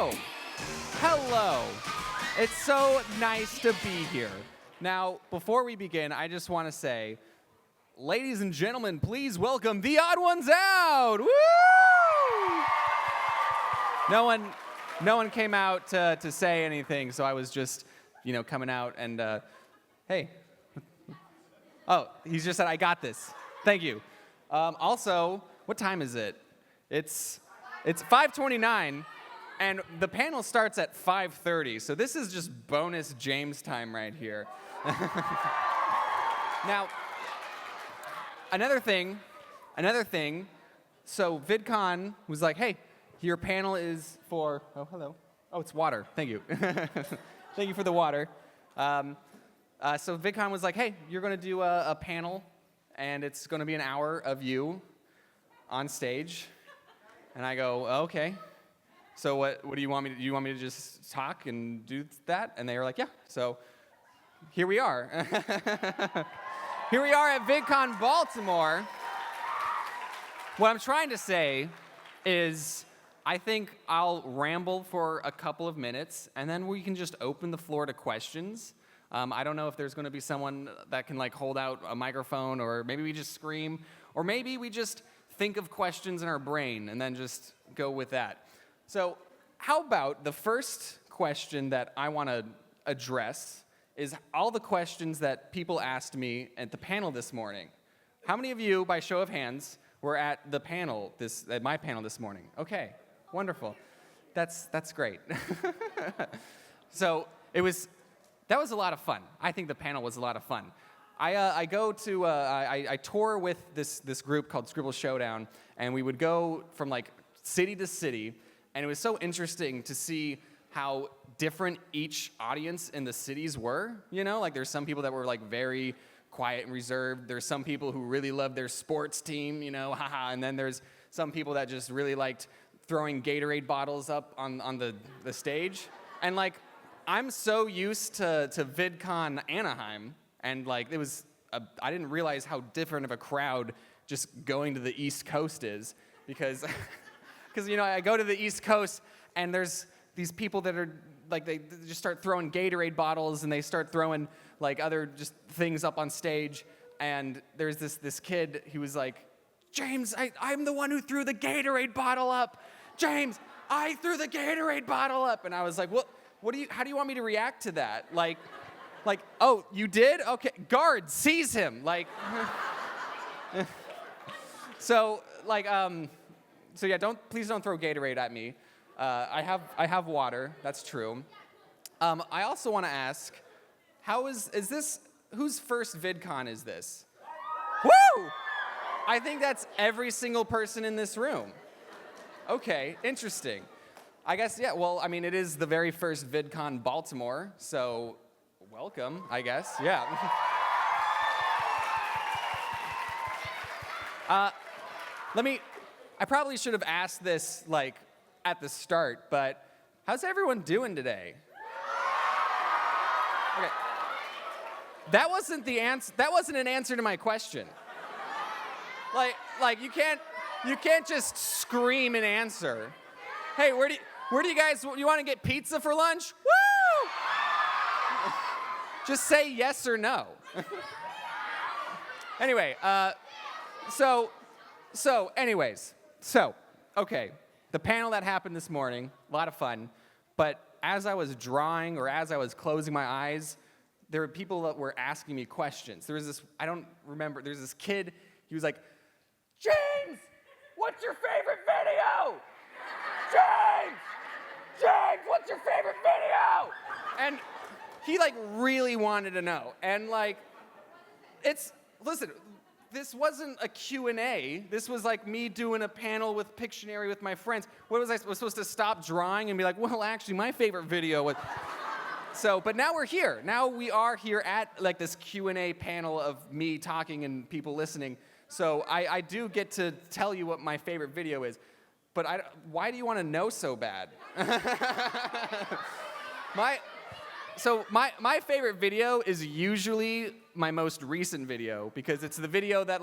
Hello. Hello. It's so nice to be here. Now, before we begin, I just want to say, ladies and gentlemen, please welcome the odd ones out. Woo! No one came out to say anything, so I was just, coming out and, hey. Oh, he just said, I got this. Thank you. Also, what time is it? It's 5:29, and the panel starts at 5:30, so this is just bonus James time right here. Now, another thing, so VidCon was like, hey, your panel is for, oh, hello. Oh, it's water. Thank you. Thank you for the water. So VidCon was like, hey, you're going to do a panel, and it's going to be an hour of you on stage. And I go, okay. So what do you want me to do? You want me to just talk and do that? And they were like, yeah. So here we are. Here we are at VidCon Baltimore. What I'm trying to say is I think I'll ramble for a couple of minutes, and then we can just open the floor to questions. I don't know if there's going to be someone that can hold out a microphone, or maybe we just scream, or maybe we just think of questions in our brain and then just go with that. So how about the first question that I want to address is all the questions that people asked me at the panel this morning. How many of you, by show of hands, were at my panel this morning? Okay, wonderful. That's great. So that was a lot of fun. I think the panel was a lot of fun. I tour with this group called Scribble Showdown, and we would go from city to city, and it was so interesting to see how different each audience in the cities were. There's some people that were very quiet and reserved. There's some people who really loved their sports team, haha, and then there's some people that just really liked throwing Gatorade bottles up on the stage. And I'm so used to VidCon Anaheim, and I didn't realize how different of a crowd just going to the East Coast is, because I go to the East Coast and there's these people that are they just start throwing Gatorade bottles, and they start throwing other just things up on stage, and there's this kid who was like, James, I'm the one who threw the Gatorade bottle up. James, I threw the Gatorade bottle up. And I was like, how do you want me to react to that? Oh, you did? Okay, guard, seize him. So yeah, please don't throw Gatorade at me. I have water, that's true. I also want to ask, is this, whose first VidCon is this? Woo! I think that's every single person in this room. Okay, interesting. I guess, yeah, well, it is the very first VidCon Baltimore, so welcome, I guess, yeah. I probably should have asked this, at the start, but how's everyone doing today? Okay. That wasn't an answer to my question. You can't just scream and answer. Hey, where do you guys, you want to get pizza for lunch? Woo! Just say yes or no. Anyway, okay, the panel that happened this morning, a lot of fun, but as I was drawing or as I was closing my eyes, there were people that were asking me questions. There was this kid, he was like, James, what's your favorite video? James, what's your favorite video? And he really wanted to know. And listen, this wasn't a Q&A. This was me doing a panel with Pictionary with my friends. What was I supposed to stop drawing and be like, well, actually, my favorite video was... But now we're here. Now we are here at this Q&A panel of me talking and people listening. So I do get to tell you what my favorite video is. But why do you want to know so bad? My favorite video is usually my most recent video, because it's the video that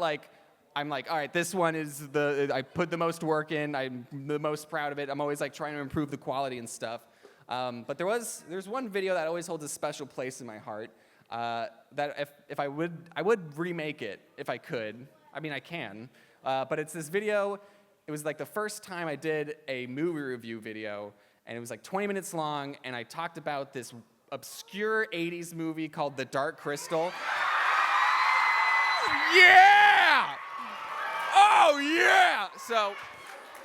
I'm like, all right, this one is I put the most work in. I'm the most proud of it. I'm always like trying to improve the quality and stuff. But there's one video that always holds a special place in my heart. That if I would remake it if I could. I mean, I can. But it's this video. It was like the first time I did a movie review video, and it was like 20 minutes long, and I talked about this obscure 80s movie called The Dark Crystal. Yeah! Oh, yeah! So,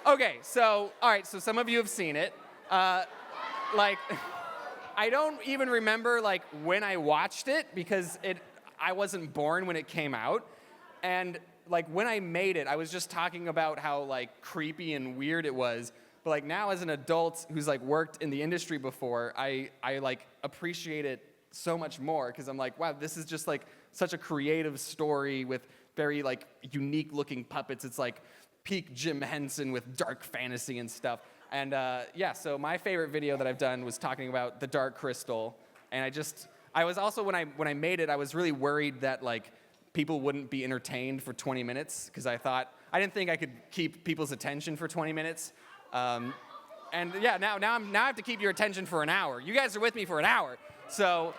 okay, so, all right, so some of you have seen it. Like, I don't even remember, like, when I watched it, because I wasn't born when it came out. And, like, when I made it, I was just talking about how, like, creepy and weird it was. But, like, now as an adult who's, like, worked in the industry before, I like, appreciate it so much more, because I'm like, wow, this is just, like, such a creative story with very, like, unique-looking puppets. It's, like, peak Jim Henson with dark fantasy and stuff. And, yeah, so my favorite video that I've done was talking about The Dark Crystal. And I was also, when I made it, I was really worried that, like, people wouldn't be entertained for 20 minutes, because I didn't think I could keep people's attention for 20 minutes. And yeah, now I have to keep your attention for an hour. You guys are with me for an hour, so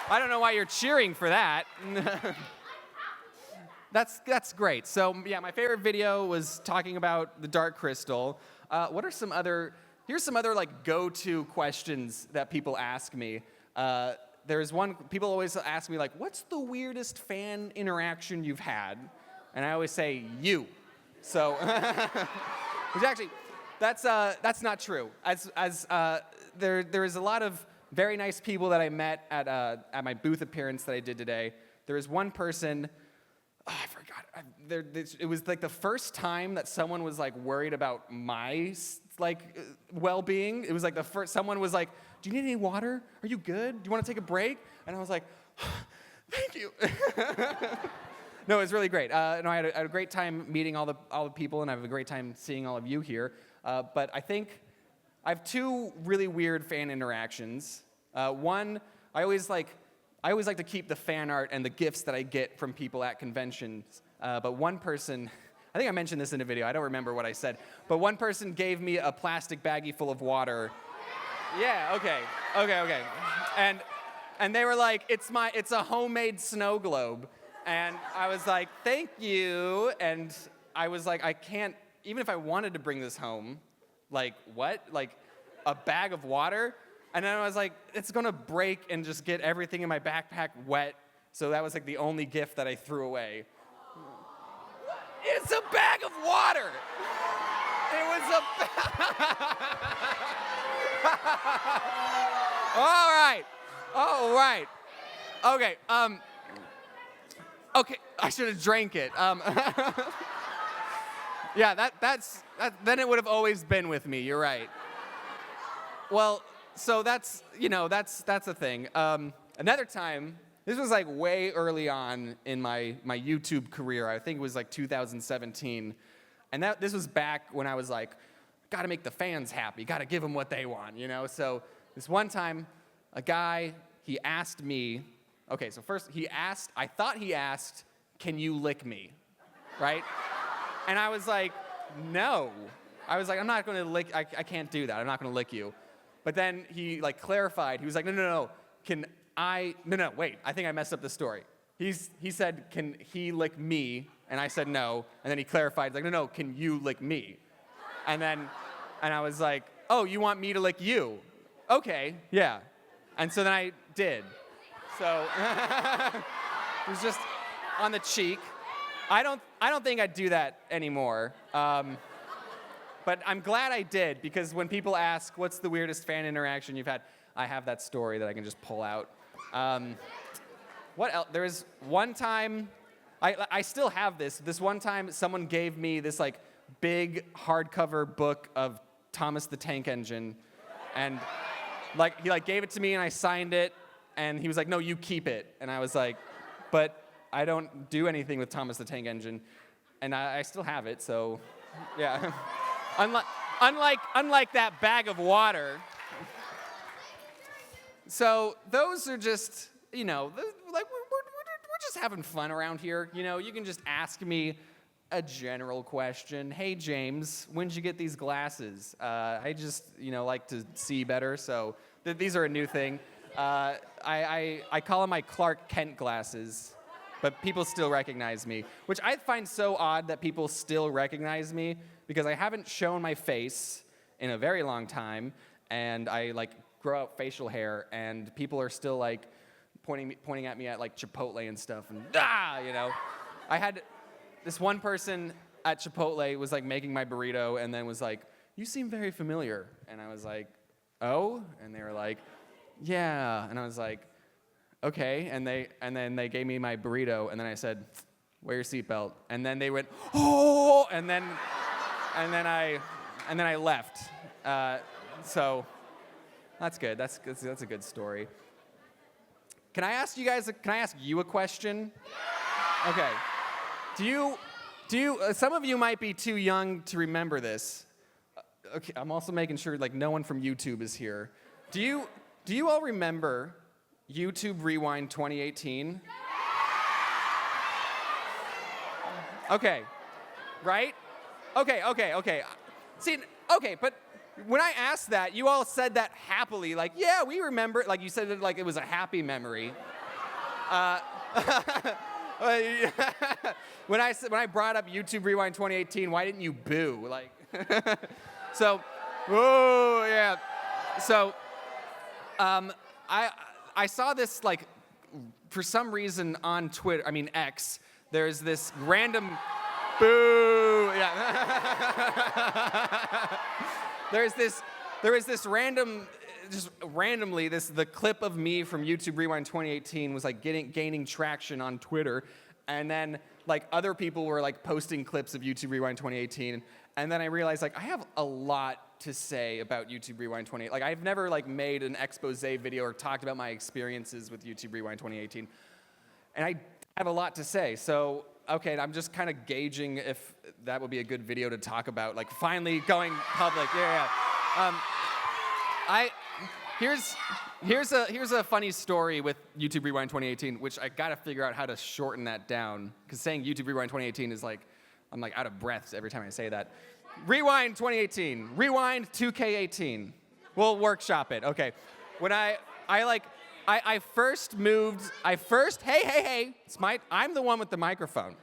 I don't know why you're cheering for that. That's great. So yeah, my favorite video was talking about The Dark Crystal. Here's some other like go-to questions that people ask me. There's one, people always ask me like, what's the weirdest fan interaction you've had? And I always say, you. So, which actually, that's not true. There is a lot of very nice people that I met at my booth appearance that I did today. There was one person, I forgot. It was like the first time that someone was like worried about my like well-being. It was like someone was like, "Do you need any water? Are you good? Do you want to take a break?" And I was like, "Thank you." No, it was really great. I had a great time meeting all the people, and I have a great time seeing all of you here. But I think I have two really weird fan interactions. One, I always like to keep the fan art and the gifts that I get from people at conventions. But one person, I think I mentioned this in a video. I don't remember what I said. But one person gave me a plastic baggie full of water. Yeah. Okay. And they were like, "It's a homemade snow globe." And I was like, "Thank you." And I was like, I can't, even if I wanted to bring this home, like, what? Like, a bag of water? And then I was like, it's gonna break and just get everything in my backpack wet. So that was like the only gift that I threw away. It's a bag of water! It was a All right. Okay, okay, I should have drank it. Yeah, then it would have always been with me, you're right. Well, so that's a thing. Another time, this was like way early on in my YouTube career. I think it was like 2017. And this was back when I was like, gotta make the fans happy, gotta give them what they want, you know? So this one time, a guy, he asked me, okay, so first I thought he asked, "Can you lick me?" Right? And I was like, no. I was like, I'm not gonna lick, I can't do that, I'm not gonna lick you. But then he like clarified, he was like, no, wait, I think I messed up the story. He said, "Can he lick me?" And I said no, and then he clarified, like, no, can you lick me? And I was like, "Oh, you want me to lick you?" Okay, yeah. And so then I did. So it was just on the cheek. I don't think I'd do that anymore. But I'm glad I did, because when people ask, what's the weirdest fan interaction you've had, I have that story that I can just pull out. What else? There was one time, I still have this. This one time, someone gave me this like big hardcover book of Thomas the Tank Engine, and like he like gave it to me and I signed it, and he was like, "No, you keep it." And I was like, "But I don't do anything with Thomas the Tank Engine," and I still have it. So, yeah. Unlike that bag of water. So those are just, like we're just just having fun around here. You know, you can just ask me a general question. Hey, James, when'd you get these glasses? I just, like to see better, so these are a new thing. I call them my Clark Kent glasses, but people still recognize me, which I find so odd that people still recognize me because I haven't shown my face in a very long time, and I grow out facial hair, and people are still pointing at me at Chipotle and stuff, and I had this one person at Chipotle was making my burrito, and then was like, "You seem very familiar," and I was like, "Oh," and they were like, "Yeah," and I was like, "Okay," and then they gave me my burrito, and then I said, "Wear your seatbelt," and then they went, "Oh," and then I left. So that's good. That's a good story. Can I ask you a question? Okay. Do you? Some of you might be too young to remember this. Okay. I'm also making sure no one from YouTube is here. Do you all remember YouTube Rewind 2018? Okay. Right? Okay. See, okay, but when I asked that, you all said that happily, yeah, we remember, you said it like it was a happy memory. When I brought up YouTube Rewind 2018, why didn't you boo? So, oh yeah. So, I saw this for some reason on Twitter. I mean X. There's this random boo. Yeah. There was this random, just randomly, the clip of me from YouTube Rewind 2018 was gaining traction on Twitter, and then other people were posting clips of YouTube Rewind 2018, and then I realized I have a lot to say about YouTube Rewind 2018. I've never made an expose video or talked about my experiences with YouTube Rewind 2018, and I have a lot to say. So okay, I'm just kind of gauging if that would be a good video to talk about, finally going public. Yeah. Here's a funny story with YouTube Rewind 2018, which I gotta figure out how to shorten that down, because saying YouTube Rewind 2018 is I'm out of breath every time I say that. Rewind 2018, Rewind 2K18. We'll workshop it. Okay. When I first moved. Hey! I'm the one with the microphone.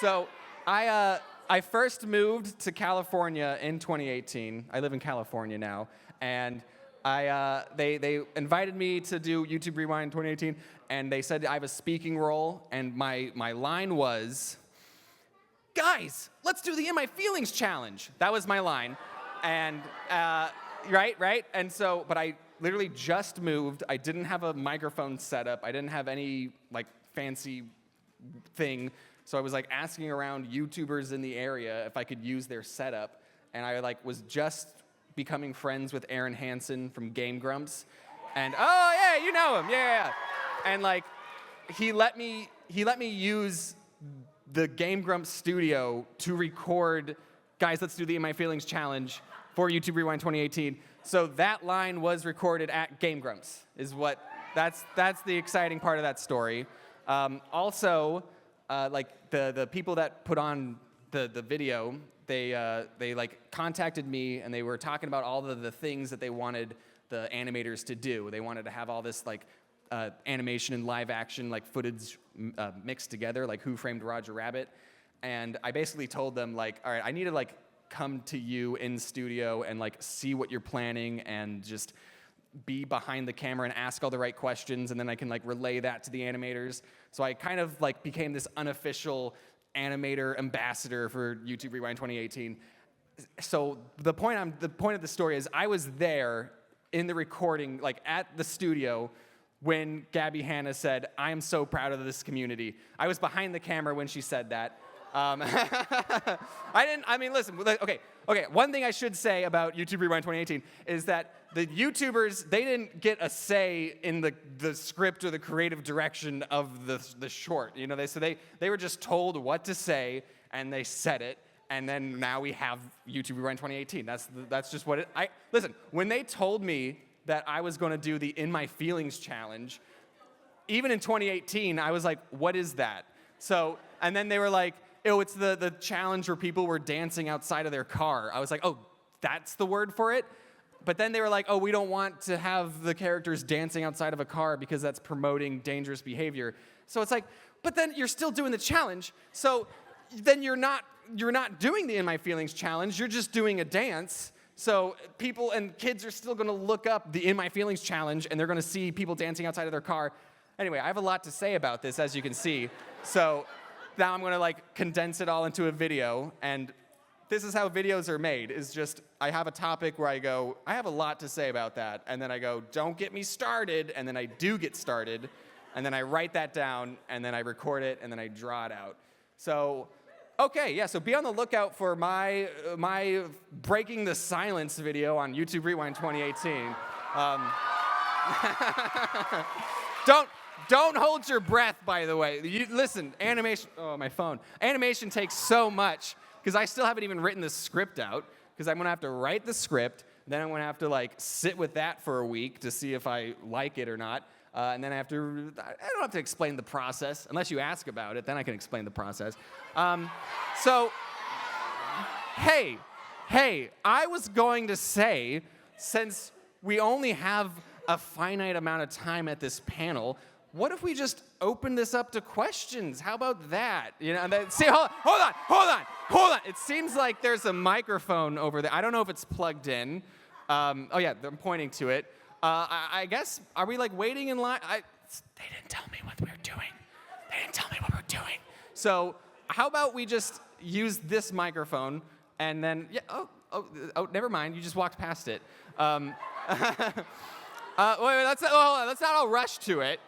So I first moved to California in 2018. I live in California now, and they invited me to do YouTube Rewind 2018, and they said I have a speaking role, and my line was, "Guys, let's do the In My Feelings challenge." That was my line, and right, and so, but I literally just moved. I didn't have a microphone set up. I didn't have any fancy thing. So I was asking around YouTubers in the area if I could use their setup, and I was just becoming friends with Aaron Hansen from Game Grumps, and oh yeah, you know him, yeah. And he let me use the Game Grumps studio to record, "Guys, let's do the In My Feelings challenge" for YouTube Rewind 2018. So that line was recorded at Game Grumps, that's the exciting part of that story. Also, the people that put on the video, they contacted me, and they were talking about all the things that they wanted the animators to do. They wanted to have all this animation and live action footage mixed together, Who Framed Roger Rabbit. And I basically told them all right, I need to come to you in studio and see what you're planning, and just be behind the camera and ask all the right questions, and then I can relay that to the animators. So I kind of became this unofficial animator ambassador for YouTube Rewind 2018. So the point of the story is I was there in the recording, at the studio, when Gabby Hanna said, "I am so proud of this community." I was behind the camera when she said that. Listen, okay. One thing I should say about YouTube Rewind 2018 is that the YouTubers, they didn't get a say in the script or the creative direction of the short. They were just told what to say, and they said it, and then now we have YouTube Rewind 2018. That's just what it. Listen, when they told me that I was going to do the In My Feelings challenge, even in 2018, I was like, what is that? So, and then they were like, oh, it's the challenge where people were dancing outside of their car. I was like, oh, that's the word for it? But then they were like, oh, we don't want to have the characters dancing outside of a car because that's promoting dangerous behavior. So it's like, but then you're still doing the challenge. So then you're not doing the In My Feelings challenge. You're just doing a dance. So people and kids are still going to look up the In My Feelings challenge, and they're going to see people dancing outside of their car. Anyway, I have a lot to say about this, as you can see. So now I'm going to like condense it all into a video, and this is how videos are made, is just I have a topic where I go, I have a lot to say about that, and then I go, don't get me started, and then I do get started, and then I write that down, and then I record it, and then I draw it out. So, okay, yeah, so be on the lookout for my Breaking the Silence video on YouTube Rewind 2018. Don't hold your breath, by the way. Listen, animation, oh, my phone. Animation takes so much, because I still haven't even written the script out, because I'm going to have to write the script, then I'm going to have to, like, sit with that for a week to see if I like it or not, and then I don't have to explain the process, unless you ask about it, then I can explain the process. So, hey, I was going to say, since we only have a finite amount of time at this panel, what if we just open this up to questions? How about that? You know, see, hold on. It seems like there's a microphone over there. I don't know if it's plugged in. Oh yeah, I'm pointing to it. I guess, are we like waiting in line? They didn't tell me what we were doing. So how about we just use this microphone and then, yeah, oh, never mind. You just walked past it. Wait, let's not all rush to it.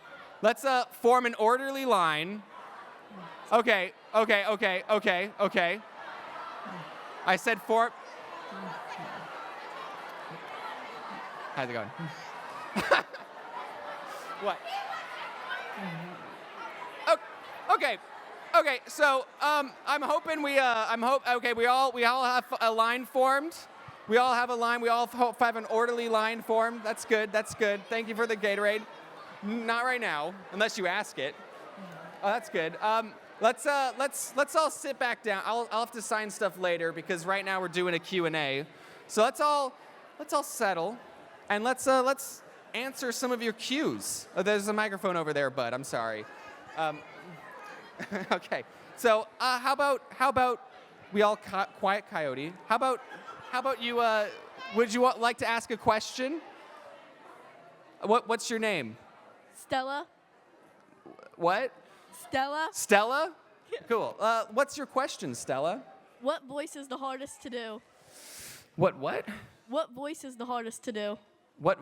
Let's form an orderly line. Okay. I said form. How's it going? What? Okay. So I'm hoping we all have a line formed. We all have a line. We all have an orderly line formed. That's good. Thank you for the Gatorade. Not right now, unless you ask it. Oh, that's good. Let's all sit back down. I'll have to sign stuff later because right now we're doing a Q&A. So let's all settle, and let's answer some of your cues. Oh, there's a microphone over there, bud. I'm sorry. Okay. So how about we all quiet coyote? How about you? Would you like to ask a question? What's your name? Stella. What? Stella. Stella? Yeah. Cool. What's your question, Stella? What voice is the hardest to do? What? What voice is the hardest to do? What?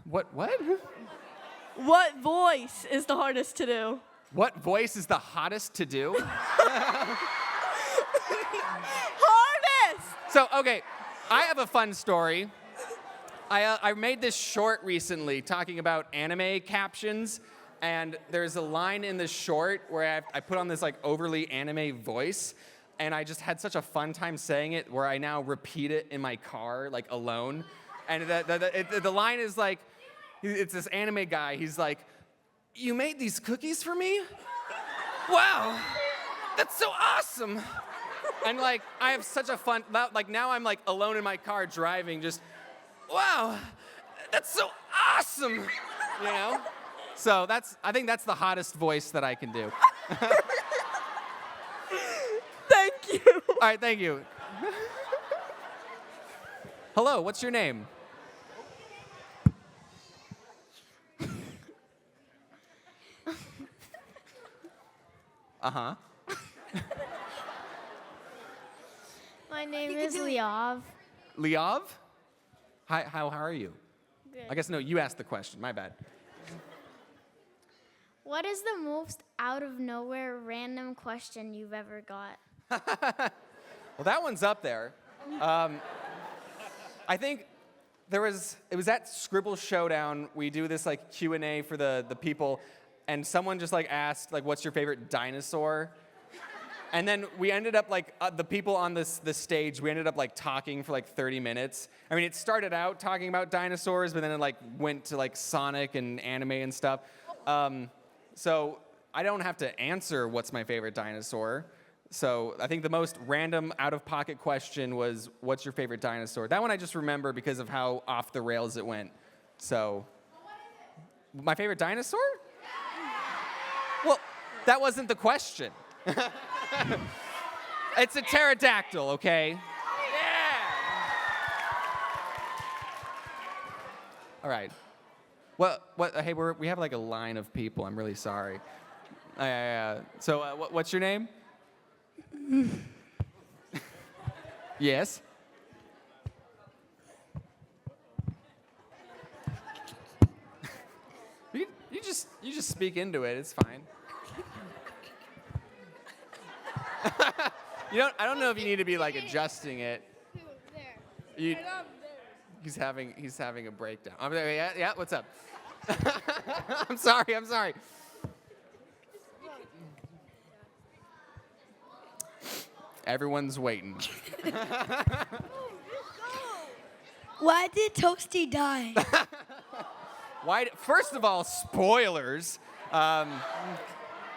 What voice is the hardest to do? What voice is the hottest to do? Hardest! So, okay, I have a fun story. I made this short recently talking about anime captions, and there's a line in the short where I put on this like overly anime voice, and I just had such a fun time saying it where I now repeat it in my car, like alone. And the line is like, it's this anime guy, he's like, "You made these cookies for me? Wow, that's so awesome." And like, I have such a fun, like now I'm like alone in my car driving, just, wow, that's so awesome, you know? So I think that's the hottest voice that I can do. Thank you. All right, thank you. Hello, what's your name? Uh-huh. My name is Liav. Liav? Hi, how are you? Good. I guess, no, you asked the question. My bad. What is the most out of nowhere random question you've ever got? Well, that one's up there. I think it was at Scribble Showdown. We do this like Q&A for the people, and someone just like asked like, "What's your favorite dinosaur?" And then we ended up like the people on the stage. We ended up like talking for like 30 minutes. I mean, it started out talking about dinosaurs, but then it like went to like Sonic and anime and stuff. So I don't have to answer what's my favorite dinosaur. So I think the most random out-of-pocket question was, what's your favorite dinosaur? That one I just remember because of how off the rails it went. So, my favorite dinosaur? Well, that wasn't the question. It's a pterodactyl, okay? Yeah! All right. Hey, we have like a line of people. I'm really sorry. So, what's your name? Yes. You just speak into it. It's fine. I don't know if you need to be like adjusting it. He's having a breakdown. Yeah. What's up? I'm sorry. Everyone's waiting. Why did Toasty die? First of all, spoilers.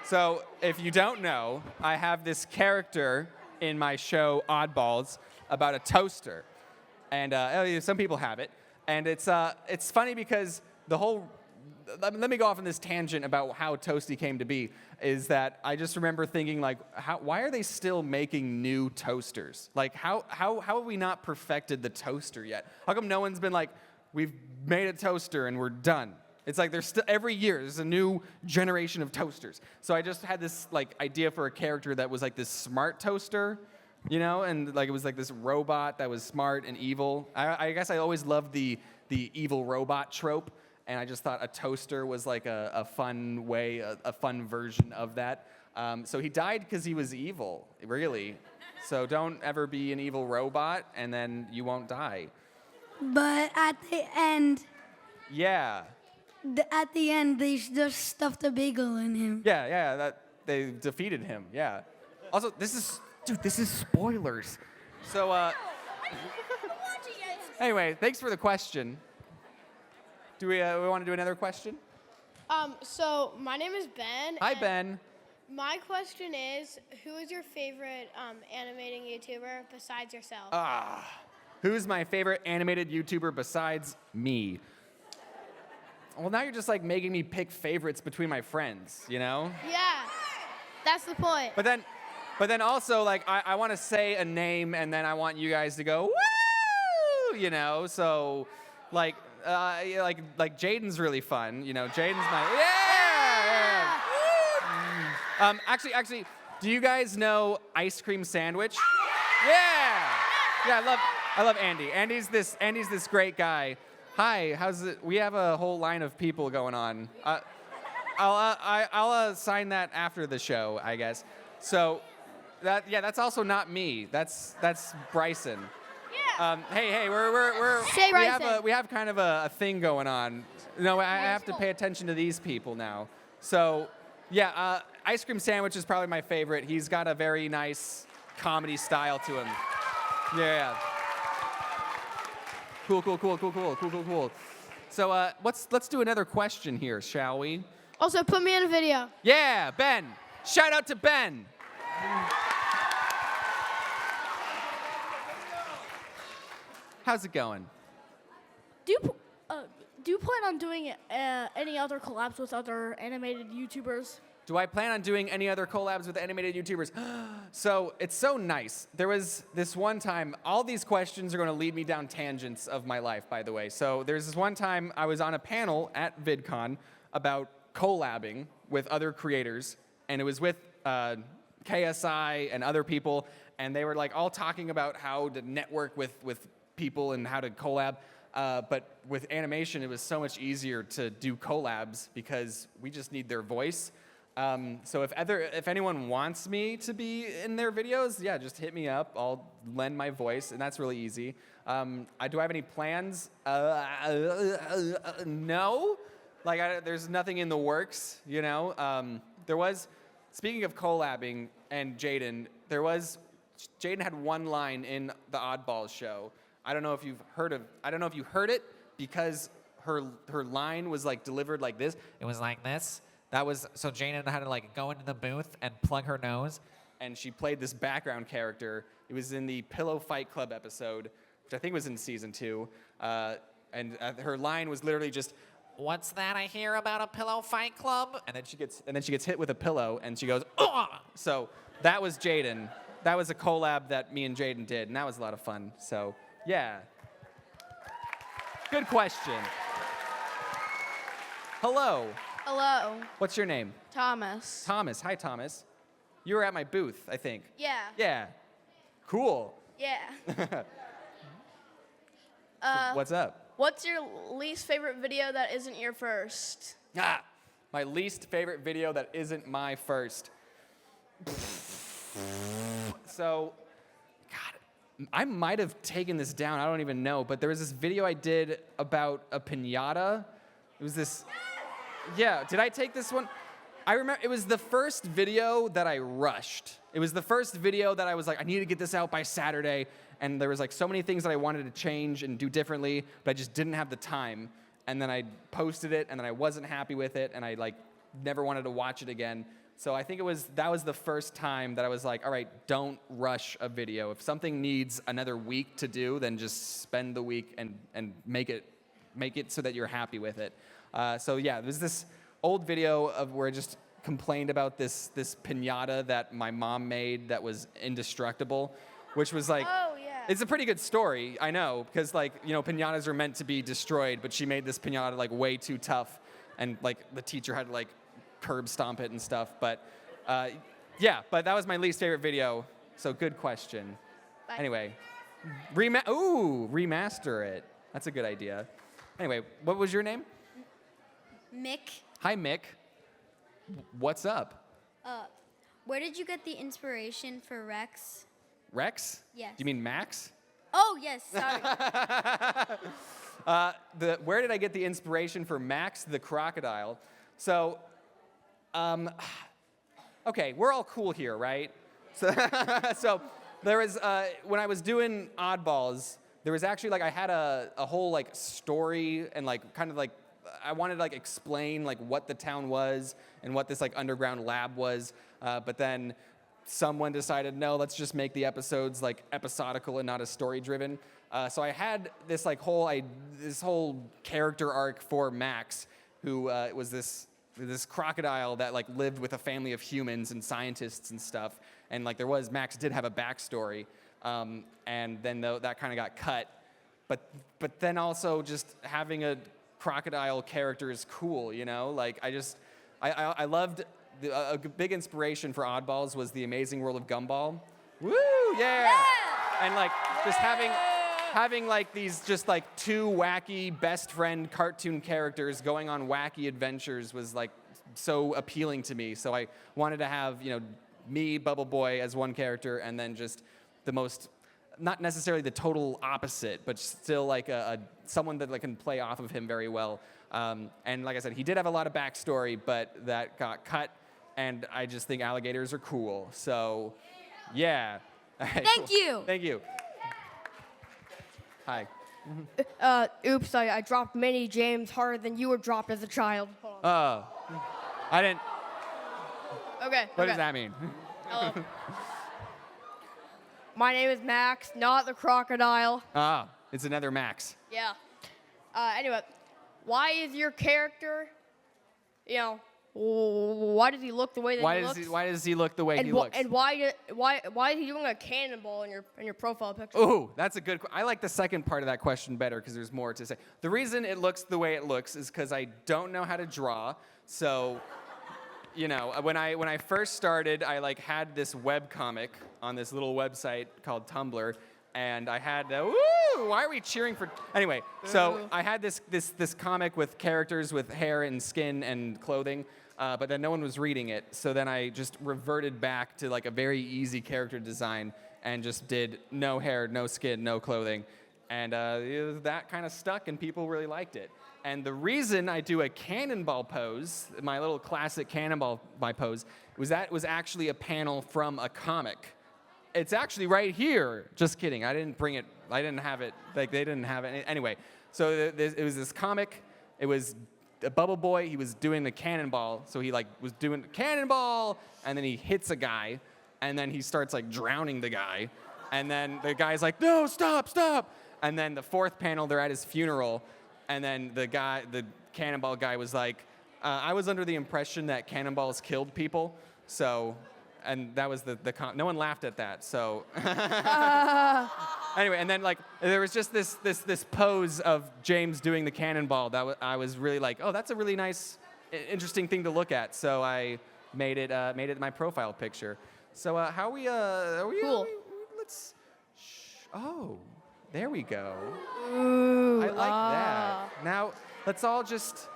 So if you don't know, I have this character in my show Oddballs about a toaster, and some people have it, and it's funny because the whole. Let me go off on this tangent about how Toasty came to be. Is that I just remember thinking like, why are they still making new toasters? Like how have we not perfected the toaster yet? How come no one's been like, we've made a toaster and we're done? It's like every year there's a new generation of toasters. So I just had this like idea for a character that was like this smart toaster, and like it was like this robot that was smart and evil. I guess I always loved the evil robot trope. And I just thought a toaster was like a fun way, a fun version of that. So he died because he was evil, really. So don't ever be an evil robot, and then you won't die. But at the end, Yeah. they just stuffed a bagel in him. Yeah, that they defeated him, yeah. Also, this is spoilers. So, anyway, thanks for the question. Do we want to do another question? So my name is Ben. Hi, and Ben. My question is, who is your favorite animating YouTuber besides yourself? Who's my favorite animated YouTuber besides me? Well, now you're just like making me pick favorites between my friends, Yeah, that's the point. But then also like I want to say a name and then I want you guys to go woo, So like Jaden's really fun, Jaden's my yeah. Actually, do you guys know Ice Cream Sandwich? Yeah. I love Andy. Andy's this great guy. Hi, how's it? We have a whole line of people going on. I'll sign that after the show, I guess. So that's also not me. That's Bryson. Yeah. Hey, we have kind of a thing going on. I have to pay attention to these people now. So, yeah, Ice Cream Sandwich is probably my favorite. He's got a very nice comedy style to him. Yeah. Cool. So, let's do another question here, shall we? Also, put me in a video. Yeah, Ben. Shout out to Ben. How's it going? Do you plan on doing any other collabs with other animated YouTubers? Do I plan on doing any other collabs with animated YouTubers? So it's so nice. There was this one time, all these questions are going to lead me down tangents of my life, by the way. So there's this one time I was on a panel at VidCon about collabing with other creators, and it was with KSI and other people, and they were like all talking about how to network with people and how to collab. But with animation, it was so much easier to do collabs because we just need their voice. So if anyone wants me to be in their videos, yeah, just hit me up. I'll lend my voice, and that's really easy. Do I have any plans? No. There's nothing in the works, There was, speaking of collabing and Jaden, Jaden had one line in the Oddballs show. I don't know if you heard it because her line was like delivered like this. It was like this. That was so Jaden had to like go into the booth and plug her nose. And she played this background character. It was in the Pillow Fight Club episode, which I think was in season 2. And her line was literally just, What's that I hear about a pillow fight club? and then she gets hit with a pillow, and she goes, "Ugh!" So that was Jaden. That was a collab that me and Jaden did, and that was a lot of fun. So yeah, good question. Hello, Hello, what's your name? Thomas. Thomas. Hi, Thomas. You were at my booth, I think. Yeah. Yeah. Cool. Yeah. What's up? What's your least favorite video that isn't your first? My least favorite video that isn't my first. So, God, I might have taken this down. I don't even know. But there was this video I did about a piñata. It was this. Yeah, did I take this one? I remember it was the first video that I rushed. It was the first video that I was like, I need to get this out by Saturday. And there was like so many things that I wanted to change and do differently, but I just didn't have the time. And then I posted it, and then I wasn't happy with it, and I like never wanted to watch it again. So I think that was the first time that I was like, all right, don't rush a video. If something needs another week to do, then just spend the week and make it so that you're happy with it. So yeah, there's this old video of where I just complained about this piñata that my mom made that was indestructible, which was like, Oh, yeah. it's a pretty good story, I know, because like, you know, piñatas are meant to be destroyed, but she made this piñata like way too tough, and like the teacher had to like curb stomp it and stuff. But yeah, but that was my least favorite video. So good question. Bye. Anyway, remaster it. That's a good idea. Anyway, what was your name? Mick, Hi, Mick. What's up? where did you get the inspiration for Rex? Rex? Yes. Do you mean Max? Oh, yes, sorry. Where did I get the inspiration for Max the crocodile? So, okay, we're all cool here, right? So there was, when I was doing Oddballs, there was actually like, I had a whole like story and like kind of like, I wanted to like explain like what the town was and what this like underground lab was, but then someone decided, no, let's just make the episodes like episodical and not as story driven. So I had this like this whole character arc for Max, who was this crocodile that like lived with a family of humans and scientists and stuff. And like Max did have a backstory, and then that kind of got cut. But then also just having a crocodile character is cool, you know? Like I loved. A big inspiration for Oddballs was The Amazing World of Gumball. Woo, yeah! And like just having like these just like two wacky best friend cartoon characters going on wacky adventures was like so appealing to me. So I wanted to have, you know, me, Bubble Boy, as one character, and then just the most, not necessarily the total opposite, but still like someone that like can play off of him very well. And like I said, he did have a lot of backstory, but that got cut. And I just think alligators are cool. So, yeah. Thank you. Thank you. Hi. Oops, I dropped Mini James harder than you were dropped as a child. Hold on. Oh. I didn't. Okay. What does that mean? Hello. My name is Max, not the crocodile. Ah, it's another Max. Yeah. Anyway, why is your character, you know, why does he look the way that he looks? Why does he look the way he looks? And why is he doing a cannonball in your profile picture? Ooh, that's a good. I like the second part of that question better because there's more to say. The reason it looks the way it looks is because I don't know how to draw. So, you know, when I first started, I like had this web comic on this little website called Tumblr, and I had woo! Why are we cheering for? Anyway, so I had this comic with characters with hair and skin and clothing. But then no one was reading it, so then I just reverted back to like a very easy character design and just did no hair, no skin, no clothing, and that kind of stuck, and people really liked it. And the reason I do a cannonball pose, my little classic cannonball pose, was actually a panel from a comic. It's actually right here. Just kidding. I didn't bring it. I didn't have it. Like they didn't have it. Anyway, so it was this comic. It was a bubble boy. He was doing the cannonball. So he like was doing the cannonball, and then he hits a guy, and then he starts like drowning the guy, and then the guy's like, no, stop, stop. And then the fourth panel, they're at his funeral, and then the cannonball guy was like, I was under the impression that cannonballs killed people, so, and that was no one laughed at that, so. Anyway, and then like there was just this pose of James doing the cannonball that I was really like, oh, that's a really nice, interesting thing to look at. So I made it my profile picture. So how are we? Cool. Let's. Oh, there we go. Ooh, I like that. Now let's all just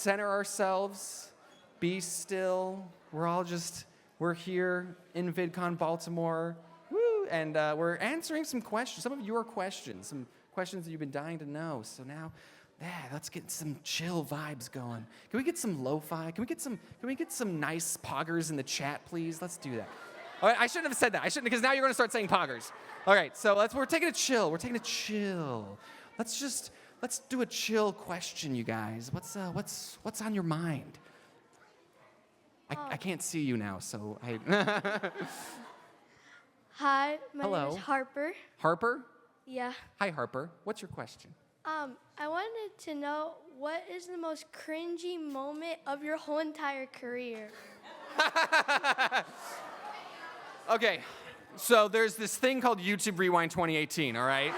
center ourselves. Be still. We're here in VidCon Baltimore. Woo! And we're answering some questions, some of your questions, some questions that you've been dying to know. So now, let's get some chill vibes going. Can we get some lo-fi? Can we get some nice poggers in the chat, please? Let's do that. All right, I shouldn't have said that. I shouldn't, because now you're gonna start saying poggers. All right, so we're taking a chill. We're taking a chill. Let's do a chill question, you guys. What's on your mind? I can't see you now, so I. Hi, my Hello. name is Harper. Harper? Yeah. Hi, Harper. What's your question? I wanted to know what is the most cringy moment of your whole entire career? Okay, so there's this thing called YouTube Rewind 2018, all right?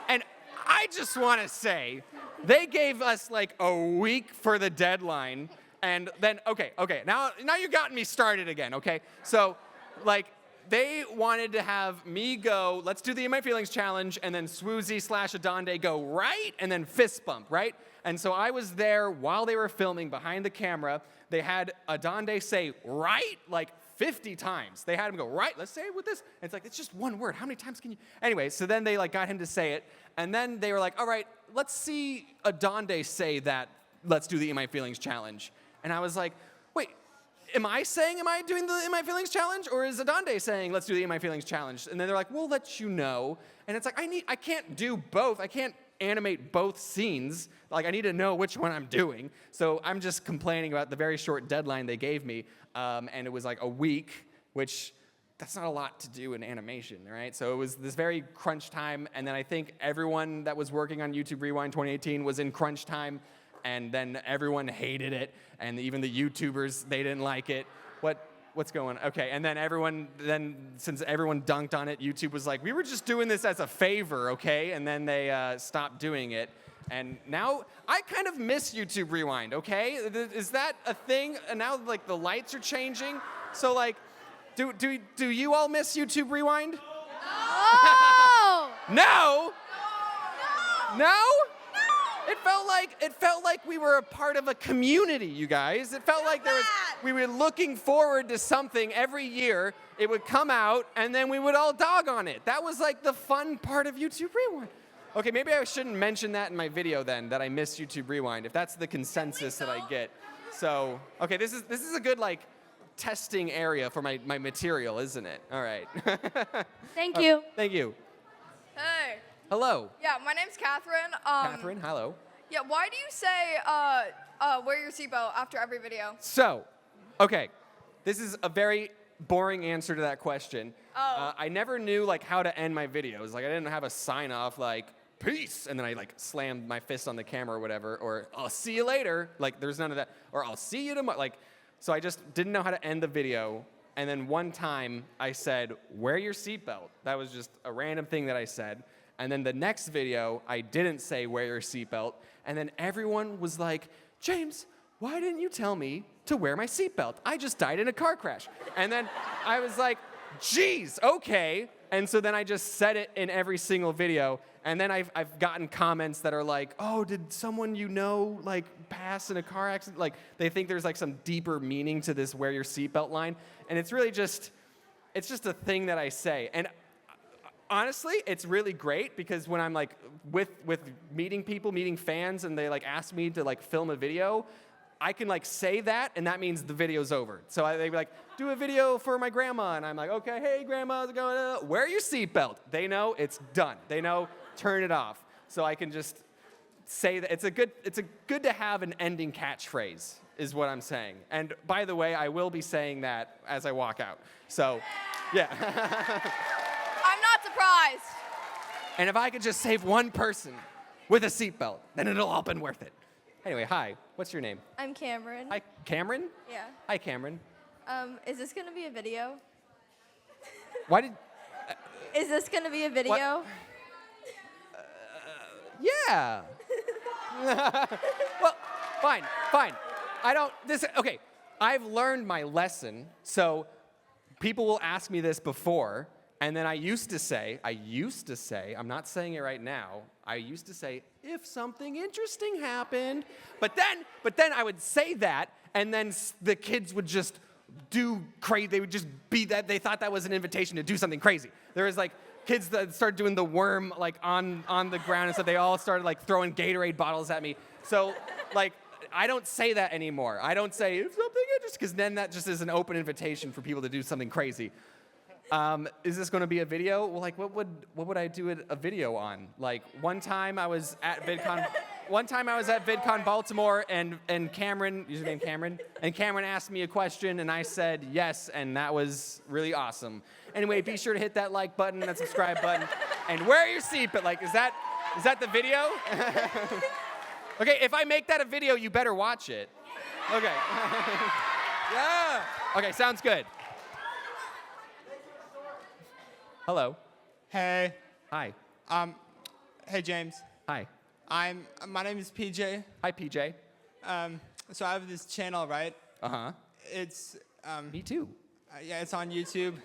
And I just want to say, they gave us like a week for the deadline, and then, okay, now you got me started again, okay? So, like, they wanted to have me go, let's do the In My Feelings challenge, and then Swoozie/Adonde go right, and then fist bump, right? And so I was there while they were filming behind the camera. They had Adonde say right like 50 times. They had him go, right, let's say it with this. And it's like, it's just one word. How many times can you? Anyway, so then they like got him to say it. And then they were like, all right, let's see Adonde say that, let's do the In My Feelings challenge. And I was like, wait, am I doing the In My Feelings challenge? Or is Adonde saying, let's do the In My Feelings challenge? And then they're like, we'll let you know. And it's like, I can't do both. I can't animate both scenes. Like, I need to know which one I'm doing. So I'm just complaining about the very short deadline they gave me. And it was like a week, which that's not a lot to do in animation, right? So it was this very crunch time. And then I think everyone that was working on YouTube Rewind 2018 was in crunch time. And then everyone hated it. And even the YouTubers, they didn't like it. What's going on? Okay, and then since everyone dunked on it, YouTube was like, we were just doing this as a favor, okay? And then they stopped doing it. And now I kind of miss YouTube Rewind, okay? Is that a thing? And now like the lights are changing. So like, do you all miss YouTube Rewind? Oh! No? No? It felt like we were a part of a community, you guys. It felt like we were looking forward to something every year. It would come out, and then we would all dog on it. That was like the fun part of YouTube Rewind. Okay, maybe I shouldn't mention that in my video then, that I miss YouTube Rewind, if that's the consensus that I get. So, okay, this is a good like testing area for my material, isn't it? All right. Thank you. Thank you. Hey. Hello. Yeah, my name's Catherine. Catherine, hello. Yeah, why do you say wear your seatbelt after every video? So, okay, this is a very boring answer to that question. Oh. I never knew like how to end my videos. Like I didn't have a sign off like peace, and then I like slammed my fist on the camera or whatever, or I'll see you later. Like there's none of that, or I'll see you tomorrow. Like, so I just didn't know how to end the video. And then one time I said, wear your seatbelt. That was just a random thing that I said. And then the next video, I didn't say wear your seatbelt. And then everyone was like, James, why didn't you tell me to wear my seatbelt? I just died in a car crash. And then I was like, geez, okay. And so then I just said it in every single video. And then I've gotten comments that are like, oh, did someone you know like pass in a car accident? Like they think there's like some deeper meaning to this wear your seatbelt line. And it's really just a thing that I say. And honestly, it's really great because when I'm like with meeting people, meeting fans, and they like ask me to like film a video, I can like say that, and that means the video's over. So they'd be like, do a video for my grandma, and I'm like, okay, hey grandma, how's it going? Wear your seatbelt. They know it's done. They know, turn it off. So I can just say that it's a good to have an ending catchphrase is what I'm saying. And by the way, I will be saying that as I walk out. So, yeah. I'm not surprised. And if I could just save one person with a seatbelt, then it'll all been worth it. Anyway, hi. What's your name? I'm Cameron. Hi, Cameron? Yeah. Hi, Cameron. Is this gonna be a video? Why did... Is this gonna be a video? Yeah. Well, fine. Okay, I've learned my lesson. So people will ask me this before, and then I used to say, I'm not saying it right now, I used to say, if something interesting happened. But then I would say that, and then the kids would just do crazy. They would just be that. They thought that was an invitation to do something crazy. There was like kids that started doing the worm like on the ground, and so they all started like throwing Gatorade bottles at me. So like I don't say that anymore. I don't say if something interesting, because then that just is an open invitation for people to do something crazy. Is this going to be a video? Well, like, what would I do a video on? Like, one time I was at VidCon Baltimore, and Cameron, username Cameron, and Cameron asked me a question, and I said yes, and that was really awesome. Anyway, be sure to hit that like button, that subscribe button, and wear your seatbelt. Like, is that the video? Okay, if I make that a video, you better watch it. Okay. Yeah. Okay, sounds good. Hello. Hey. Hi. Hey James. Hi. My name is PJ. Hi, PJ. So I have this channel, right? Uh-huh. It's Me too. yeah, it's on YouTube.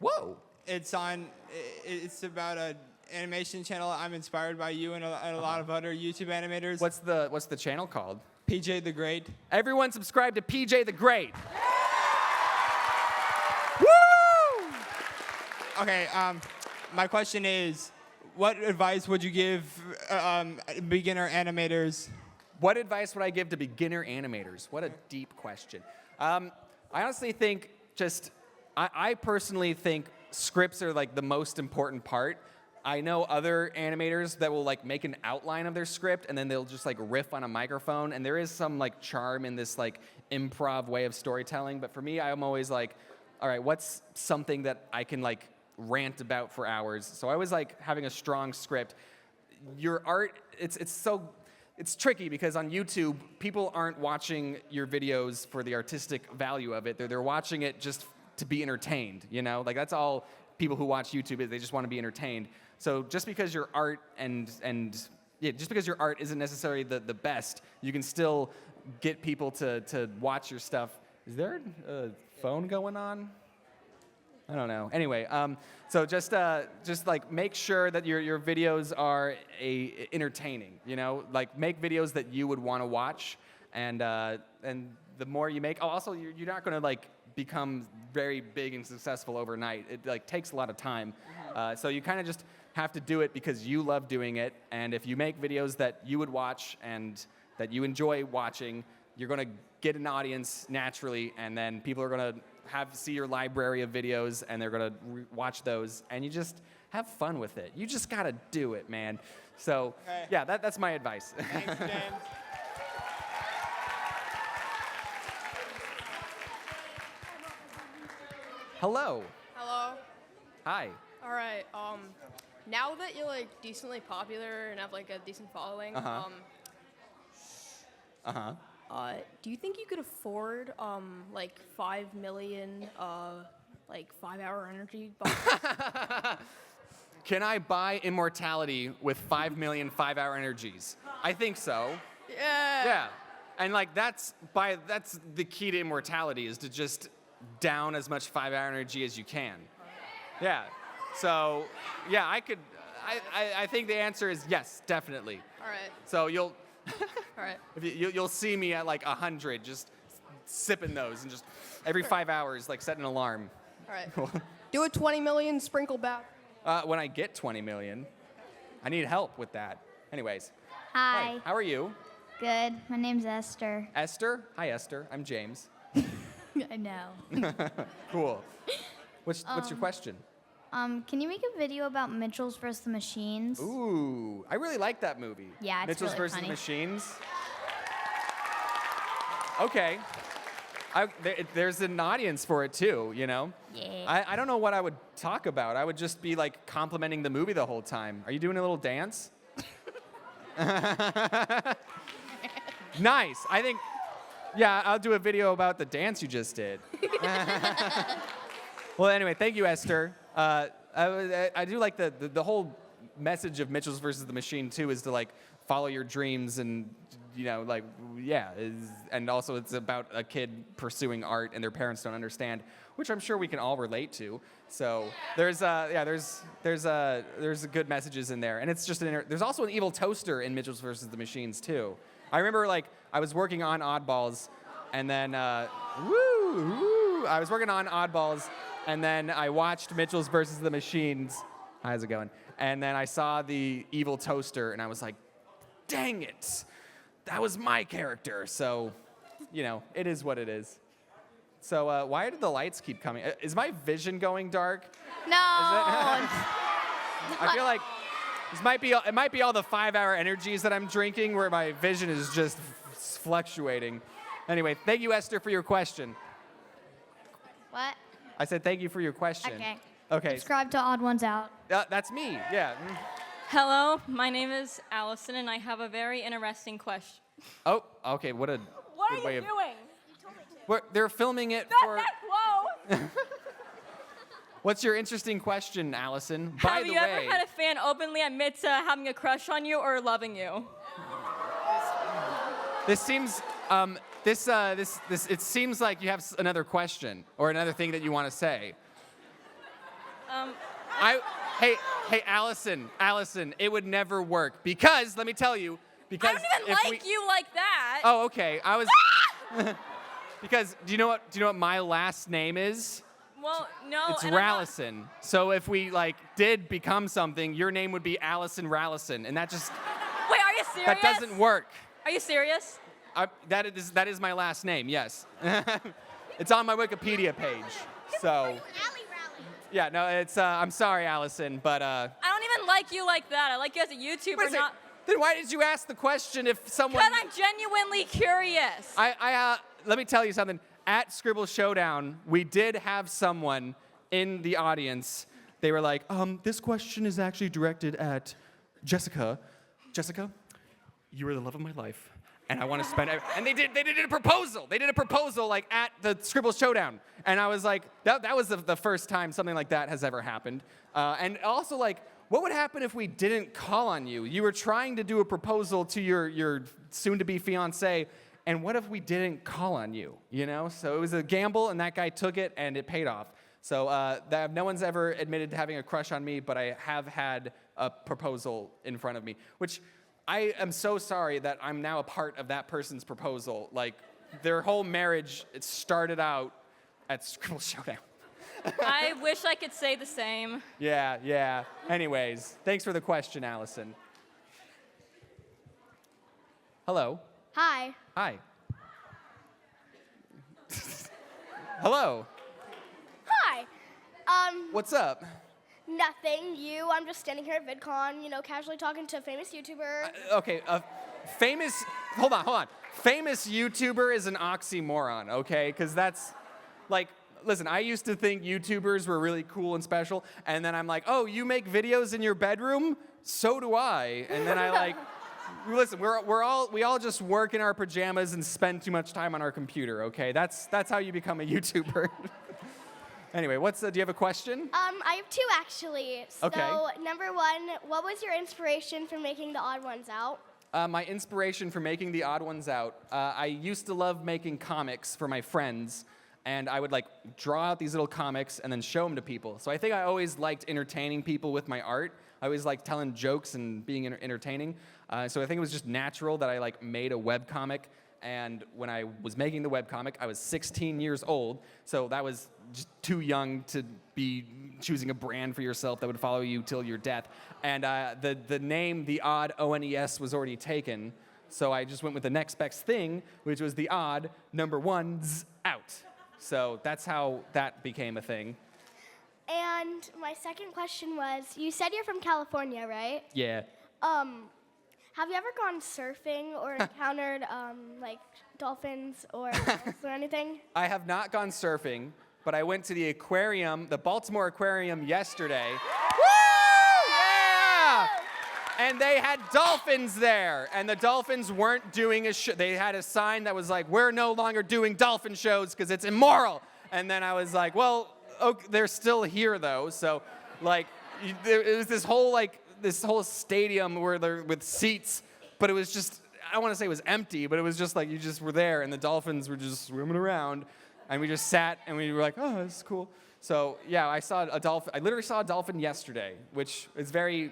Whoa. It's about an animation channel. I'm inspired by you and a lot of other YouTube animators. What's the channel called? PJ the Great. Everyone subscribe to PJ the Great. Okay, my question is, what advice would you give beginner animators? What advice would I give to beginner animators? What a deep question. I honestly think I personally think scripts are like the most important part. I know other animators that will like make an outline of their script and then they'll just like riff on a microphone, and there is some like charm in this like improv way of storytelling. But for me, I'm always like, all right, what's something that I can like rant about for hours? So I was like having a strong script. Your art, it's tricky because on YouTube, people aren't watching your videos for the artistic value of it. They're watching it just to be entertained, you know? Like that's all people who watch YouTube is. They just want to be entertained. So just because your art just because your art isn't necessarily the best, you can still get people to watch your stuff. Is there a phone going on? I don't know. Anyway, so just like make sure that your videos are entertaining. You know, like make videos that you would want to watch, and the more you make, also you're not going to like become very big and successful overnight. It like takes a lot of time. So you kind of just have to do it because you love doing it, and if you make videos that you would watch and that you enjoy watching, you're going to get an audience naturally, and then people are going to see your library of videos, and they're going to watch those, and you just have fun with it. You just got to do it, man. So, yeah, that's my advice. Thanks, James. Hello. Hello. Hi. All right. Now that you're like decently popular and have like a decent following, do you think you could afford like 5 million like 5-hour energy? Can I buy immortality with 5 million 5-hour energies? I think so. Yeah. Yeah. And like that's the key to immortality, is to just down as much 5-hour energy as you can. Yeah. So, yeah, I think the answer is yes, definitely. All right. So you'll All right. you'll see me at like 100 just sipping those, and just every 5 hours like set an alarm. All right. Do a 20 million sprinkle back. When I get 20 million, I need help with that. Anyways. Hi. How are you? Good. My name's Esther. Esther? Hi, Esther. I'm James. I know. Cool. What's your question? Can you make a video about Mitchell's vs. the Machines? Ooh, I really like that movie. Yeah, it's Mitchell's really versus funny. Machines. Okay. There's an audience for it too, you know? Yeah. I don't know what I would talk about. I would just be like complimenting the movie the whole time. Are you doing a little dance? Nice. I think, yeah, I'll do a video about the dance you just did. Well, anyway, thank you, Esther. I do like the whole message of Mitchell's versus the Machine too is to like follow your dreams and you know like yeah and also it's about a kid pursuing art and their parents don't understand, which I'm sure we can all relate to. So there's good messages in there, and it's just there's also an evil toaster in Mitchell's versus the Machines too. I remember like I was working on Oddballs, and then I was working on Oddballs. And then I watched Mitchell's versus the Machines. How's it going? And then I saw the evil toaster, and I was like, dang it. That was my character. So, you know, it is what it is. So why did the lights keep coming? Is my vision going dark? No. I feel like it might be all the 5-hour energies that I'm drinking where my vision is just fluctuating. Anyway, thank you, Esther, for your question. What? I said thank you for your question. Okay. Subscribe to Odd Ones Out. That's me, yeah. Hello, my name is Allison, and I have a very interesting question. Oh, okay, what a What good are way you of... doing? They're filming it Not for... that low! What's your interesting question, Allison? By Have the you way... ever had a fan openly admit to having a crush on you or loving you? This seems... it seems like you have another question or another thing that you want to say. Hey, Allison, it would never work because let me tell you, because I don't even like you like that. Oh, okay. I was because do you know what my last name is? Well, no. It's and I'm not- Rallison. So if we like did become something, your name would be Allison Rallison, and that just Wait, are you serious? that doesn't work. Are you serious? That is my last name. Yes, it's on my Wikipedia page. So yeah, no, it's I'm sorry, Allison, but I don't even like you like that. I like you as a YouTuber, not. Then why did you ask the question if someone? Because I'm genuinely curious. Let me tell you something. At Scribble Showdown, we did have someone in the audience. They were like, this question is actually directed at Jessica. Jessica, you are the love of my life, and I want to spend. And they did a proposal. They did a proposal like at the Scribble Showdown, and I was like, that was the first time something like that has ever happened. And also like, what would happen if we didn't call on you? You were trying to do a proposal to your soon-to-be fiancé, and what if we didn't call on you? You know, so it was a gamble, and that guy took it, and it paid off. So no one's ever admitted to having a crush on me, but I have had a proposal in front of me, which I am so sorry that I'm now a part of that person's proposal. Like, their whole marriage, it started out at Scribble Showdown. I wish I could say the same. Yeah. Anyways, thanks for the question, Allison. Hello. Hi. Hi. Hello. Hi. What's up? Nothing. I'm just standing here at VidCon, casually talking to a famous YouTuber. Okay, famous. Hold on. Famous YouTuber is an oxymoron, okay? Because that's like. Listen, I used to think YouTubers were really cool and special, and then I'm like, oh, you make videos in your bedroom? So do I. And then I like, listen, we all just work in our pajamas and spend too much time on our computer, okay? That's how you become a YouTuber. Anyway, do you have a question? I have two actually. Okay. So number one, what was your inspiration for making the Odd Ones Out? My inspiration for making the Odd Ones Out, I used to love making comics for my friends. And I would like draw out these little comics and then show them to people. So I think I always liked entertaining people with my art. I always liked telling jokes and being entertaining. So I think it was just natural that I like made a webcomic. And when I was making the webcomic, I was 16 years old. So that was just too young to be choosing a brand for yourself that would follow you till your death. And the name, The Odd, O-N-E-S, was already taken. So I just went with the next best thing, which was The Odd, number 1, out. So that's how that became a thing. And my second question was, you said you're from California, right? Yeah. Have you ever gone surfing or encountered like dolphins or whales or anything? I have not gone surfing, but I went to the aquarium, the Baltimore Aquarium yesterday. Woo! Yeah! And they had dolphins there, and the dolphins weren't doing a show. They had a sign that was like, "We're no longer doing dolphin shows because it's immoral." And then I was like, "Well, okay, they're still here though." So, like, it was this whole stadium where they're with seats, but it was just, I don't want to say it was empty, but it was just like you just were there, and the dolphins were just swimming around, and we just sat and we were like, "Oh, this is cool." So yeah, I literally saw a dolphin yesterday, which is very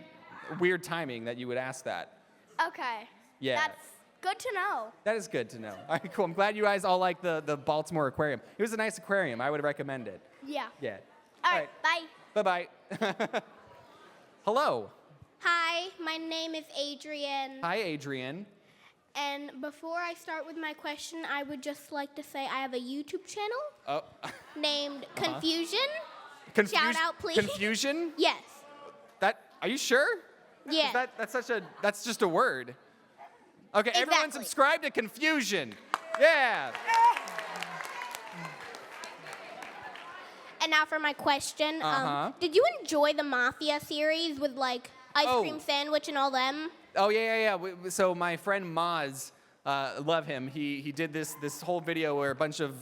weird timing that you would ask that. Okay. Yeah. That's good to know. That is good to know. All right, cool. I'm glad you guys all like the Baltimore Aquarium. It was a nice aquarium. I would recommend it. Yeah. Yeah. All right. Bye. Bye-bye. Hello. Hi, my name is Adrian. Hi, Adrian. And before I start with my question, I would just like to say I have a YouTube channel Oh. named Confusion. Confusion? Shout out, please. Confusion? Yes. Are you sure? Yeah. That's just a word. Okay, everyone Exactly. subscribe to Confusion. Yeah. And now for my question. Uh-huh. Did you enjoy the Mafia series with like ice Oh. cream sandwich and all them? Oh yeah. So my friend Moz, love him. He did this whole video where a bunch of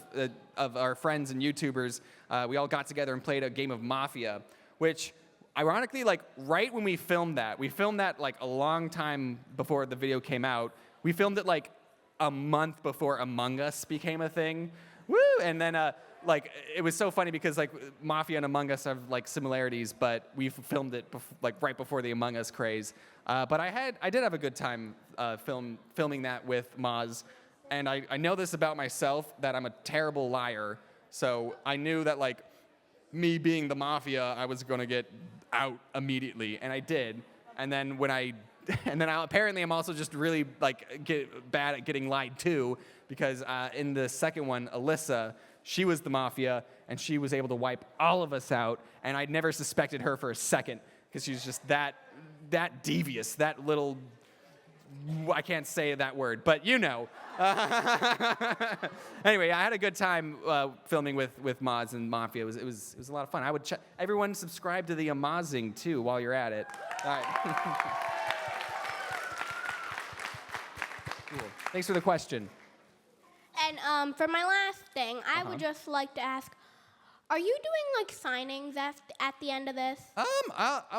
our friends and YouTubers, we all got together and played a game of Mafia, which ironically, like right when we filmed that like a long time before the video came out. We filmed it like a month before Among Us became a thing. Woo! And then like it was so funny because like Mafia and Among Us have like similarities, but we filmed it like right before the Among Us craze. But I did have a good time filming that with Moz, and I know this about myself, that I'm a terrible liar. So I knew that like me being the Mafia, I was gonna get out immediately, and I did. And then apparently I'm also just really like bad at getting lied to, because in the second one, Alyssa, she was the Mafia, and she was able to wipe all of us out, and I'd never suspected her for a second, because she was just that devious, that little, I can't say that word, but you know. Anyway, I had a good time filming with Moz and Mafia. It was a lot of fun. I would everyone subscribe to the Amazing too while you're at it. All right. Cool. Thanks for the question. And for my last thing, I would just like to ask, are you doing like signings at the end of this?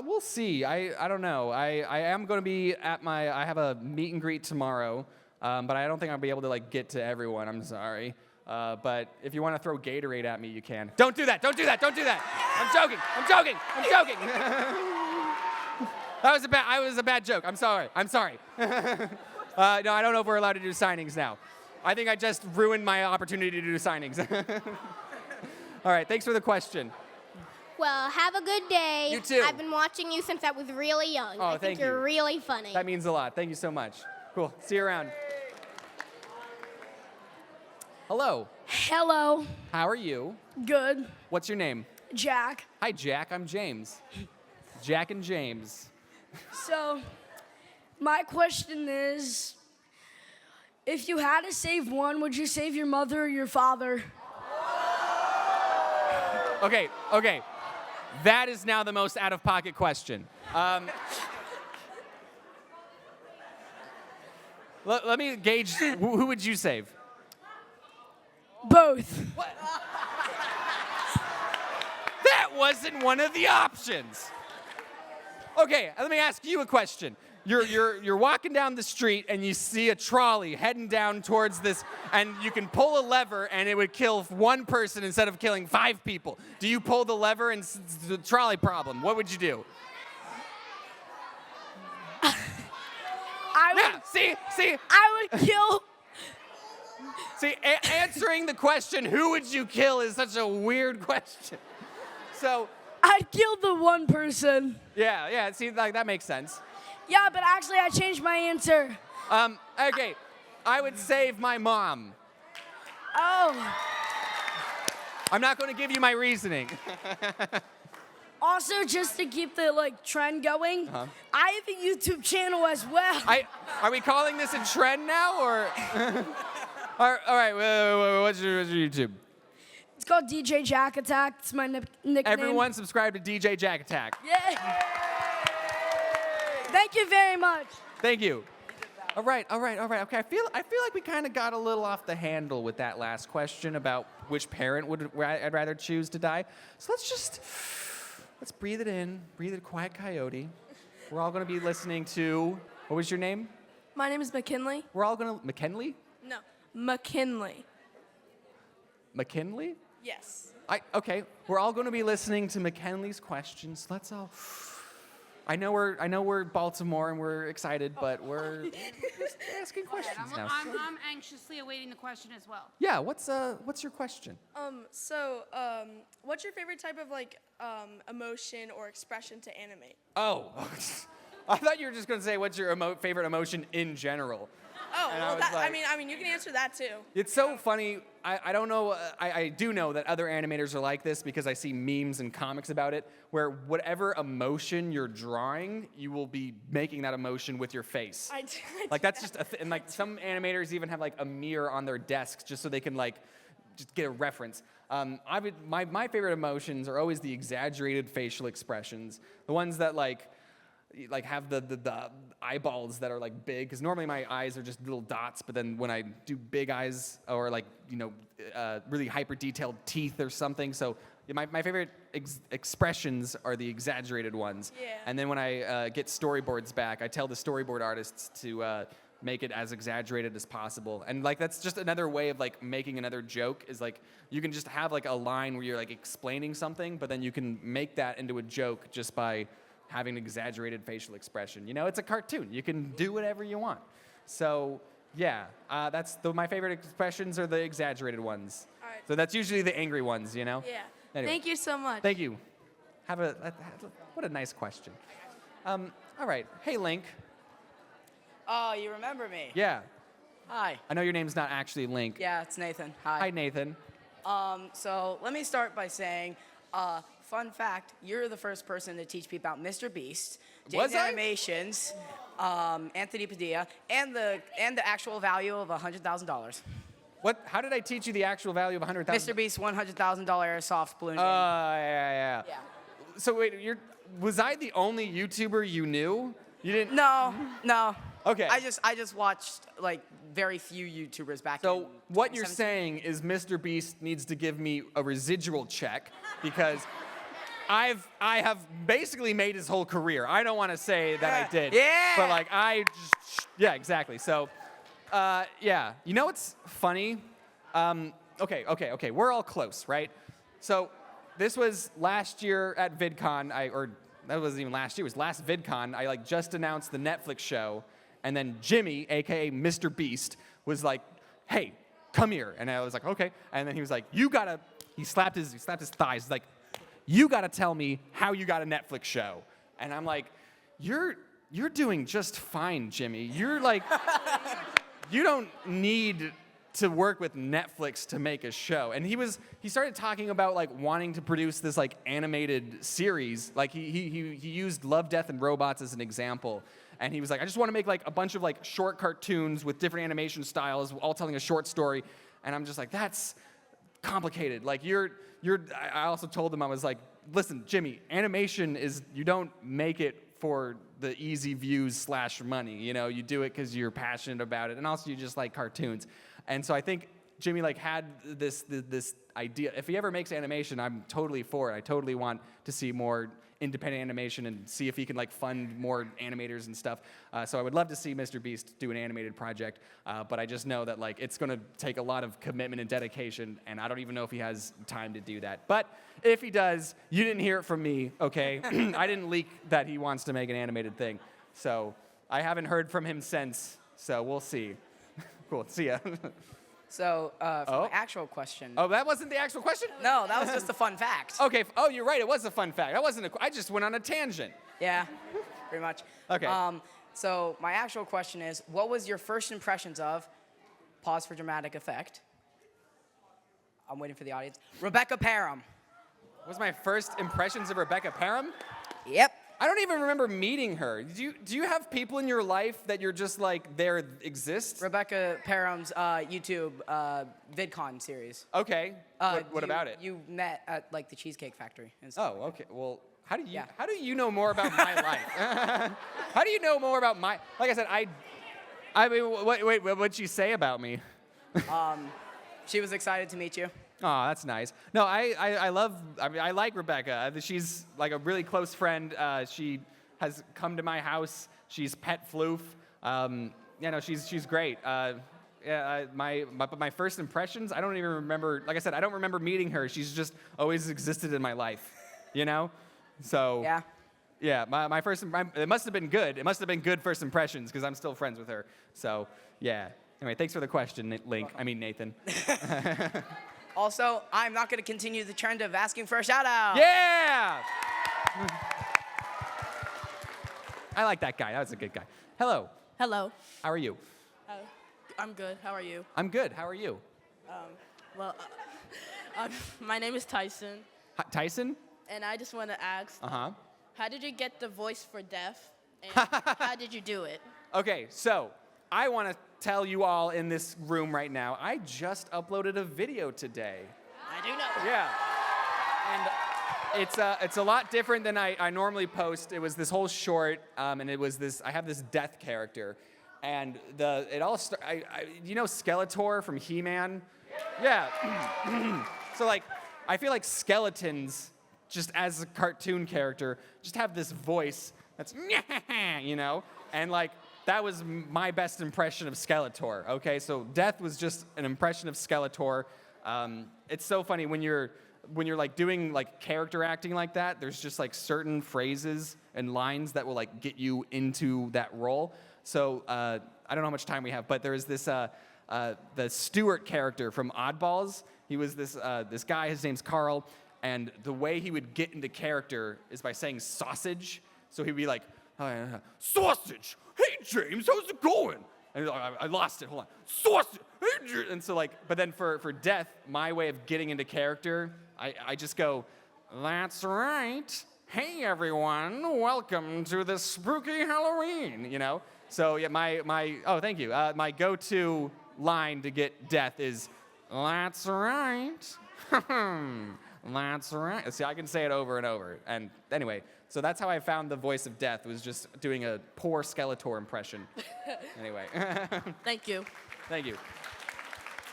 We'll see. I don't know. I am going to be I have a meet and greet tomorrow, but I don't think I'll be able to like get to everyone. I'm sorry. But if you want to throw Gatorade at me, you can. Don't do that. Don't do that. Don't do that. I'm joking. I'm joking. I'm joking. That was a bad joke. I'm sorry. I'm sorry. No, I don't know if we're allowed to do signings now. I think I just ruined my opportunity to do signings. All right, thanks for the question. Well, have a good day. You too. I've been watching you since I was really young. Oh, I think thank you're you. really funny. That means a lot. Thank you so much. Cool. See you around. Hello. Hello. How are you? Good. What's your name? Jack. Hi, Jack. I'm James. Jack and James. So, my question is, if you had to save one, would you save your mother or your father? Okay. That is now the most out-of-pocket question. Let me gauge. Who would you save? Both. What? That wasn't one of the options. Okay, let me ask you a question. You're walking down the street and you see a trolley heading down towards this, and you can pull a lever and it would kill one person instead of killing 5 people. Do you pull the lever and the trolley problem? What would you do? I would kill. See, answering the question, who would you kill, is such a weird question. So. I'd kill the one person. Yeah, see, like, that makes sense. Yeah, but actually I changed my answer. Okay, I would save my mom. Oh. I'm not going to give you my reasoning. Also, just to keep the trend going, I have a YouTube channel as well. Are we calling this a trend now, or? All right. Wait, what's your YouTube? It's called DJ Jack Attack. It's my nickname. Everyone subscribe to DJ Jack Attack. Yeah. Thank you very much. Thank you. All right. Okay, I feel like we kind of got a little off the handle with that last question about which parent I'd rather choose to die. So let's breathe it in, breathe it, quiet coyote. We're all going to be listening to, what was your name? My name is McKinley. We're all going to, McKinley? No, McKinley. McKinley? Yes. Okay, we're all going to be listening to McKinley's questions. Let's all. I know we're Baltimore and we're excited, but we're just asking questions now. I'm anxiously awaiting the question as well. Yeah, what's your question? What's your favorite type of emotion or expression to animate? Oh, I thought you were just going to say what's your favorite emotion in general. Oh, And well, I was I mean, you can answer that too. It's so funny. I don't know. I do know that other animators are like this because I see memes and comics about it, where whatever emotion you're drawing, you will be making that emotion with your face. Like that's just and like some animators even have like a mirror on their desks just so they can just get a reference. My favorite emotions are always the exaggerated facial expressions, the ones that like have the eyeballs that are like big, because normally my eyes are just little dots, but then when I do big eyes or really hyper detailed teeth or something, so my favorite expressions are the exaggerated ones. Yeah. And then when I get storyboards back, I tell the storyboard artists to make it as exaggerated as possible. And that's just another way of making another joke, is you can just have a line where you're explaining something, but then you can make that into a joke just by having an exaggerated facial expression. It's a cartoon. You can do whatever you want. So, yeah, my favorite expressions are the exaggerated ones. All right. So that's usually the angry ones, Yeah. Anyway, Thank you so much. Thank you. What a nice question. All right. Hey, Link. Oh, you remember me? Yeah. Hi. I know your name's not actually Link. Yeah, it's Nathan. Hi. Hi, Nathan. So let me start by saying, fun fact, you're the first person to teach me about Mr. Beast, James Was I? Animations, Anthony Padilla, and the actual value of $100,000. What? How did I teach you the actual value of $100,000? Mr. Beast $100,000 airsoft balloon. Yeah. So wait, was I the only YouTuber you knew? You didn't? No. Okay. I just watched very few YouTubers back in So what you're 2017. saying is Mr. Beast needs to give me a residual check because I have basically made his whole career. I don't want to say that I did. Yeah. But yeah, exactly. So, yeah. You know what's funny? Okay. We're all close, right? So this was last year at VidCon. That wasn't even last year. It was last VidCon. I just announced the Netflix show, and then Jimmy, aka Mr. Beast, was like, "Hey, come here." And I was like, "Okay." And then he was like, "You gotta." He slapped his thighs. He's like, "You gotta tell me how you got a Netflix show." And I'm like, "You're doing just fine, Jimmy. You're you don't need to work with Netflix to make a show." And he started talking about wanting to produce this animated series. He used Love, Death, and Robots as an example. And he was like, "I just want to make a bunch of short cartoons with different animation styles, all telling a short story." And I'm just like, that's complicated. I also told him, I was like, "Listen, Jimmy, animation is, you don't make it for the easy views / money. You do it because you're passionate about it, and also you just like cartoons." And so I think Jimmy had this idea. If he ever makes animation, I'm totally for it. I totally want to see more independent animation and see if he can fund more animators and stuff. So I would love to see Mr. Beast do an animated project, but I just know that it's going to take a lot of commitment and dedication, and I don't even know if he has time to do that. But if he does, you didn't hear it from me, okay? I didn't leak that he wants to make an animated thing. So I haven't heard from him since, so we'll see. Cool, see ya. So, for my actual question. Oh, that wasn't the actual question? No, that was just a fun fact. Okay. Oh, you're right. It was a fun fact. That wasn't I just went on a tangent. Yeah, pretty much. Okay. So my actual question is, what was your first impressions of, pause for dramatic effect, I'm waiting for the audience, Rebecca Parham? What was my first impressions of Rebecca Parham? Yep. I don't even remember meeting her. Do you have people in your life that you're just like, there exist? Rebecca Parham's YouTube VidCon series. Okay. What about it? You met at like the Cheesecake Factory and stuff. Oh, okay. Well, how do you know more about my life? How do you know more about my? Like I said, I mean, what'd she say about me? She was excited to meet you. Oh, that's nice. No, I like Rebecca. She's like a really close friend. She has come to my house. She's pet floof. She's great. My first impressions, I don't even remember. Like I said, I don't remember meeting her. She's just always existed in my life, you know? So Yeah. yeah, my first, it must have been good. It must have been good first impressions because I'm still friends with her. So yeah. Anyway, thanks for the question, Nathan. Also, I'm not going to continue the trend of asking for a shout out. Yeah! I like that guy. That was a good guy. Hello. Hello. How are you? I'm good. How are you? I'm good. How are you? My name is Tyson, Tyson? and I just want to ask, Uh-huh. how did you get the voice for deaf, and how did you do it? Okay, so I want to tell you all in this room right now, I just uploaded a video today. I do know. Yeah. And it's a lot different than I normally post. It was this whole short, and it was this, I have this death character. And you know Skeletor from He-Man? Yeah. So like, I feel like skeletons, just as a cartoon character, just have this voice that's, you know? And like, that was my best impression of Skeletor, okay? So Death was just an impression of Skeletor. It's so funny when you're like doing like character acting like that, there's just like certain phrases and lines that will like get you into that role. So I don't know how much time we have, but there's this, the Stewart character from Oddballs. He was this guy, his name's Carl, and the way he would get into character is by saying sausage. So he'd be like, sausage! Hey, James, how's it going? And he's like, I lost it, hold on. Sausage! Hey, James! And so like, but then for Death, my way of getting into character, I just go, that's right. Hey, everyone, welcome to the spooky Halloween, you know? So yeah, oh, thank you. My go-to line to get Death is, that's right. That's right. See, I can say it over and over. And anyway, so that's how I found the voice of Death, was just doing a poor Skeletor impression. Anyway. Thank you. Thank you.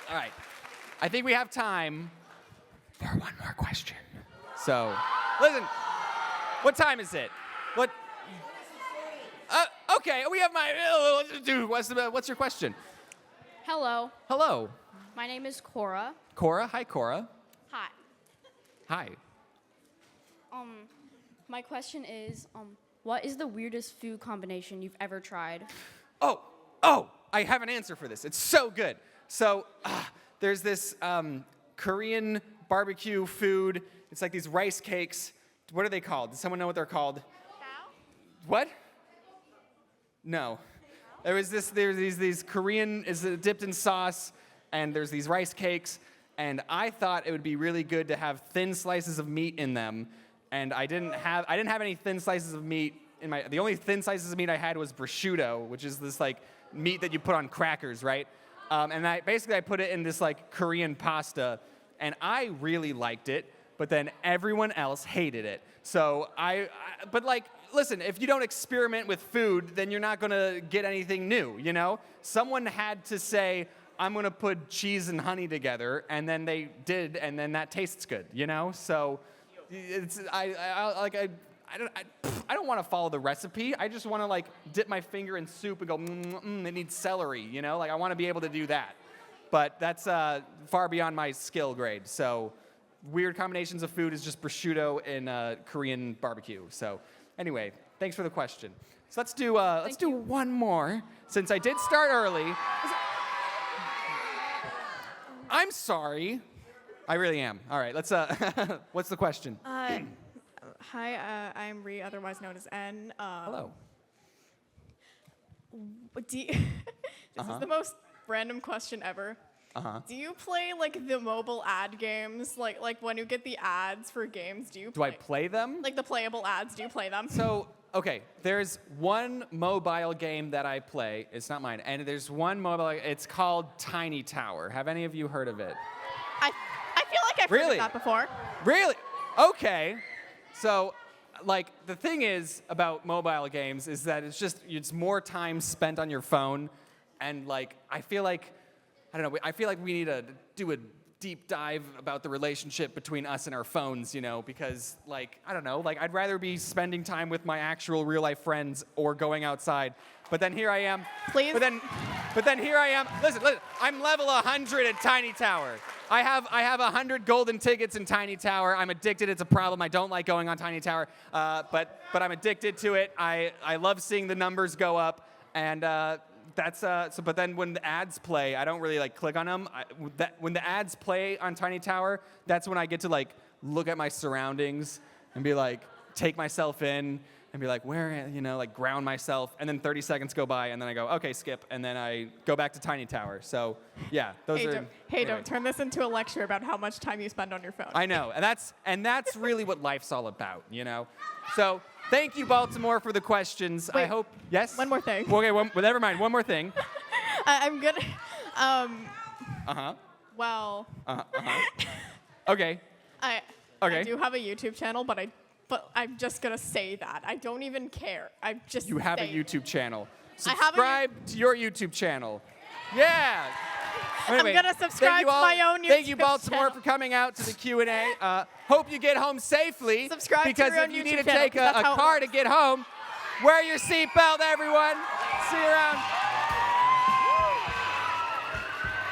All right. I think we have time for one more question. So, listen, what time is it? What? Okay, we have what's your question? Hello. Hello. My name is Cora. Cora? Hi, Cora. Hi. Hi. My question is, what is the weirdest food combination you've ever tried? Oh, I have an answer for this. It's so good. So there's this Korean barbecue food. It's like these rice cakes. What are they called? Does someone know what they're called? What? No. There's these Korean, is dipped in sauce, and there's these rice cakes, and I thought it would be really good to have thin slices of meat in them, and I didn't have any thin slices of meat in the only thin slices of meat I had was prosciutto, which is this like meat that you put on crackers, right? And I put it in this like Korean pasta, and I really liked it, but then everyone else hated it. So but like, listen, if you don't experiment with food, then you're not gonna get anything new, you know? Someone had to say, I'm gonna put cheese and honey together, and then they did, and then that tastes good, you know? So I don't want to follow the recipe. I just want to like dip my finger in soup and go, it needs celery, you know? Like I want to be able to do that. But that's far beyond my skill grade. So weird combinations of food is just prosciutto and Korean barbecue. So anyway, thanks for the question. So let's do one more, since I did start early. I'm sorry. I really am. All right, let's, what's the question? Hi, I'm Ree, otherwise known as N. Hello. This is the most random question ever. Do you play like the mobile ad games? Like when you get the ads for games, do you Do I play them? like the playable ads? Do you play them? So, okay, there's one mobile game that I play. It's not mine. And there's one mobile, it's called Tiny Tower. Have any of you heard of it? I feel like I've heard Really? of that before. Really? Okay. So, like, the thing is about mobile games is that it's more time spent on your phone. And, like, I feel like we need to do a deep dive about the relationship between us and our phones, because, like, I don't know, like, I'd rather be spending time with my actual real life friends or going outside. But then here I am. Please? But then here I am. Listen, I'm level 100 at Tiny Tower. I have 100 golden tickets in Tiny Tower. I'm addicted. It's a problem. I don't like going on Tiny Tower, but I'm addicted to it. I love seeing the numbers go up, and that's so. But then when the ads play, I don't really like click on them. When the ads play on Tiny Tower, that's when I get to like look at my surroundings and be like, take myself in and be like, where, like ground myself. And then 30 seconds go by, and then I go, okay, skip, and then I go back to Tiny Tower. So yeah, those are. Don't turn this into a lecture about how much time you spend on your phone. I know, and that's really what life's all about, So thank you, Baltimore, for the questions. Wait, I hope. Yes. one more thing. Okay, well, never mind. One more thing. I'm gonna. Uh-huh. Well. Okay. I Okay. do have a YouTube channel, but I'm just gonna say that. I don't even care. You have a saying it. YouTube channel. I have a Subscribe to your YouTube channel. Yeah. Anyway, I'm gonna subscribe to my own YouTube Thank you, Baltimore, channel. for coming out to the Q&A. Hope you get home safely. Subscribe to because your if own you YouTube need to channel, take 'cause that's a how it car to works. get home, wear your seatbelt, everyone. See you around.